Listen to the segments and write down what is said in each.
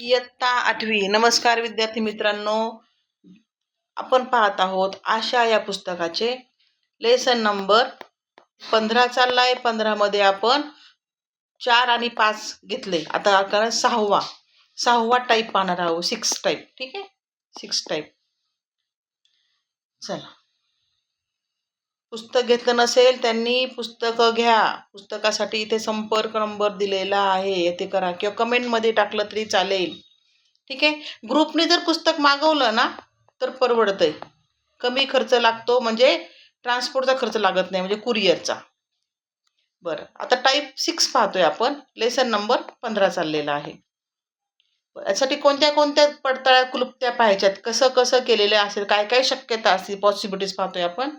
इयत्ता 8वी. नमस्कार विद्यार्थी मित्रांनो, आपण पाहत आहोत आशा या पुस्तकाचे लेसन नंबर 15 चाललाय. 15 मध्ये आपण 4 आणि 5 घेतले. आता आपण सहावा टाईप पाहणार आहोत. 6 टाईप. ठीक आहे, 6 टाईप. चला, पुस्तक घेतलं नसेल त्यांनी पुस्तकं घ्या. पुस्तकासाठी इथे संपर्क नंबर दिलेला आहे, ते करा, किंवा कमेंटमध्ये टाकलं तरी चालेल. ठीक आहे. ग्रुपने जर पुस्तक मागवलं ना तर परवडतंय. कमी खर्च लागतो, म्हणजे ट्रान्सपोर्टचा खर्च लागत नाही, म्हणजे कुरिअरचा. बरं, आता टाईप 6 पाहतोय आपण. लेसन नंबर 15 चाललेला आहे. यासाठी कोणत्या कोणत्या पडताळ्या क्लुप्त्या पाहायच्यात, कसं कसं केलेलं असेल, काय काय शक्यता असतील, पॉसिबिलिटीज पाहतोय आपण.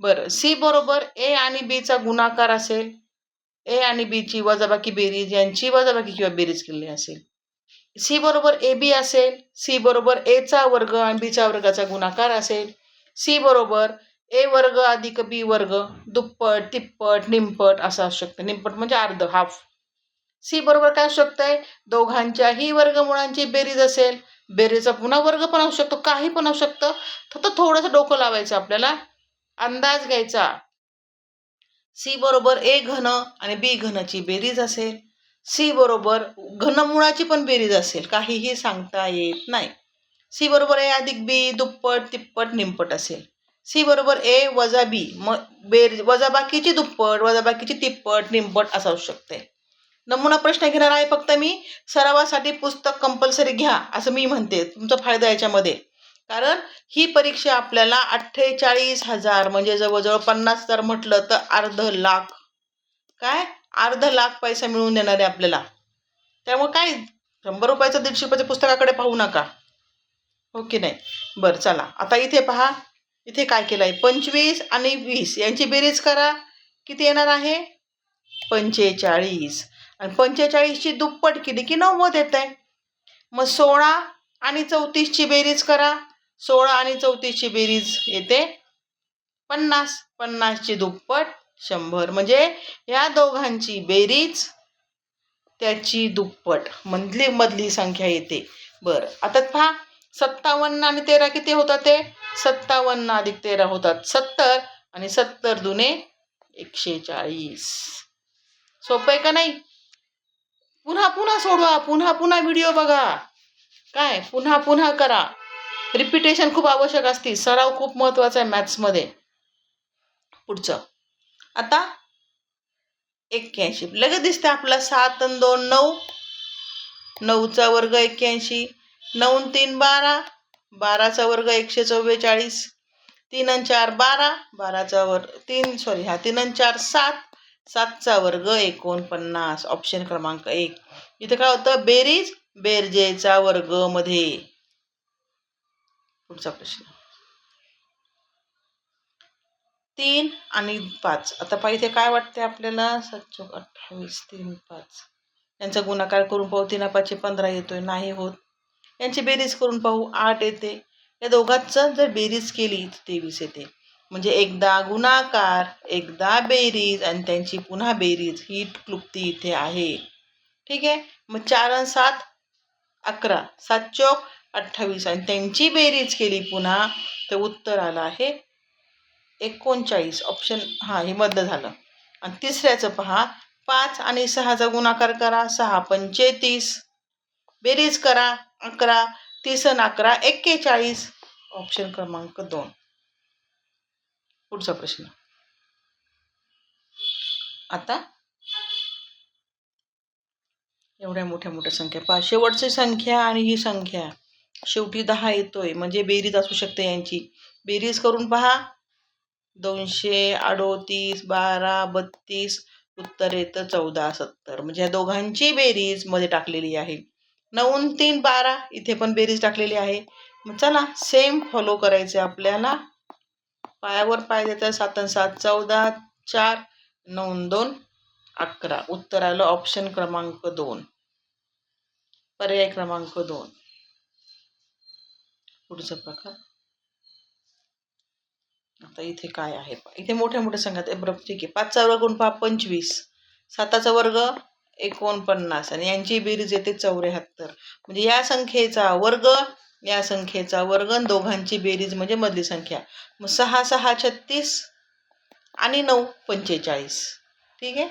बरं, सी बरोबर ए आणि बी चा गुणाकार असेल, ए आणि बी ची वजाबाकी बेरीज यांची वजाबाकी किंवा बेरीज केलेली असेल. सी बरोबर ए बी असेल, सी बरोबर ए चा वर्ग आणि बी चा वर्गाचा गुणाकार असेल. सी बरोबर ए वर्ग अधिक बी वर्ग दुप्पट तिप्पट निमपट असं असू शकतं. निमपट म्हणजे अर्ध, हाफ. सी बरोबर काय असू शकतंय, दोघांच्याही वर्गमुळांची बेरीज असेल. बेरीजचा पुन्हा वर्ग पण असू शकतो, काही पण असू शकतं. फक्त थोडंसं डोकं लावायचं आपल्याला, अंदाज घ्यायचा. सी बरोबर ए घन आणि बी घनची बेरीज असेल. सी बरोबर घनमुळाची पण बेरीज असेल, काहीही सांगता येत नाही. सी बरोबर ए अधिक बी दुप्पट तिप्पट निमपट असेल. सी बरोबर ए वजा बी, मग वजाबाकीची दुप्पट वजाबाकीची तिप्पट निमपट असं असू शकते. नमुना प्रश्न घेणार आहे फक्त मी. सरावासाठी पुस्तक कंपल्सरी घ्या असं मी म्हणते, तुमचा फायदा याच्यामध्ये. कारण ही परीक्षा आपल्याला 48,000 म्हणजे जवळजवळ 50,000 म्हटलं तर अर्ध लाख, अर्ध लाख पैसा मिळवून देणार आहे आपल्याला. त्यामुळे काय 100 रुपयाचं 150 रुपयाच्या पुस्तकाकडे पाहू नका, हो की नाही. बरं, चला आता इथे पहा. इथे काय केलं आहे, 25 आणि 20 यांची बेरीज करा. किती येणार आहे, 45. आणि 45 ची दुप्पट केली की 90 येत आहे. मग 16 आणि 34 ची बेरीज करा. 16 आणि 34 ची बेरीज येते 50. 50 ची दुप्पट 100, म्हणजे या दोघांची बेरीज त्याची दुप्पट मधली संख्या येते. बरं, आता पहा, 57 आणि 13 किती होतात, ते 57 अधिक 13 होतात 70, आणि 70 दुने 140. सोपं आहे का नाही. पुन्हा पुन्हा सोडवा, पुन्हा पुन्हा व्हिडिओ बघा, पुन्हा पुन्हा करा. रिपिटेशन खूप आवश्यक असते, सराव खूप महत्वाचा आहे मॅथ्समध्ये. पुढचं आता 81 लगेच दिसते आपला. 7 आणि 2 9, 9चा वर्ग 81, 9 आणि 3 12, 12चा वर्ग 144, 3 आणि 4 12, 12चा वर्ग 3 आणि 4 7, 7चा वर्ग 49. ऑप्शन क्रमांक 1. इथे काय होतं, बेरीज बेरजेचा वर्ग मध्ये. पुढचा प्रश्न 3 आणि 5. आता पहा इथे काय वाटते आपल्याला, 7 28 3 5 यांचा गुणाकार करून पाहू. 3 5 15 येतोय, नाही होत. यांची बेरीज करून पाहू, 8 येते. या दोघांचं जर बेरीज केली तर 23 येते. म्हणजे एकदा गुणाकार, एकदा बेरीज आणि त्यांची पुन्हा बेरीज, ही क्लुप्ती इथे आहे. ठीक आहे. मग 4 आणि 7 11, 7 चोक 28, आणि त्यांची बेरीज केली पुन्हा तर उत्तर आलं आहे 39. ऑप्शन हे मधलं झालं. आणि तिसऱ्याचं पहा, 5 आणि 6चा गुणाकार करा, 6 पंचे 30, बेरीज करा 11, 30 आणि 11 41. ऑप्शन क्रमांक 2. पुढचा प्रश्न आता एवढ्या मोठ्या मोठ्या संख्या पहा. शेवटची संख्या आणि ही संख्या शेवटी 10 येतोय, म्हणजे बेरीज असू शकते. यांची बेरीज करून पहा, 238 12 32, उत्तर येतं 1470. म्हणजे या दोघांची बेरीज मध्ये टाकलेली आहे. 9 आणि 3 12, इथे पण बेरीज टाकलेली आहे. मग चला सेम फॉलो करायचे आपल्याला. पायावर पाय द्यायचा. 7 आणि 7 14, 4 9 आणि 2 11. उत्तर आलं ऑप्शन क्रमांक 2, पर्याय क्रमांक 2. पुढचा प्रकार आता इथे काय आहे, इथे मोठ्या मोठ्या संख्या. ठीक आहे. 5चा वर्ग गुण पहा 25, 7चा वर्ग 49 आणि यांची बेरीज येते 74. म्हणजे या संख्येचा वर्ग, या संख्येचा वर्ग आणि दोघांची बेरीज म्हणजे मधली संख्या. मग 6 6 36 आणि 9 45. ठीक आहे.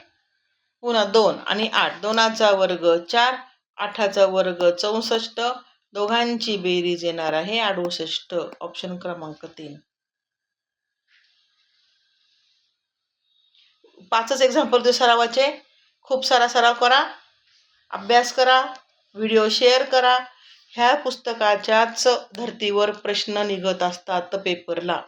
पुन्हा 2 आणि 8, 2चा वर्ग 4, 8चा वर्ग 64, दोघांची बेरीज येणार आहे 68. ऑप्शन क्रमांक 3. 5च एक्झाम्पल सरावाचे. खूप सारा सराव करा, अभ्यास करा, व्हिडिओ शेअर करा. ह्या पुस्तकाच्याच धर्तीवर प्रश्न निघत असतात पेपरला.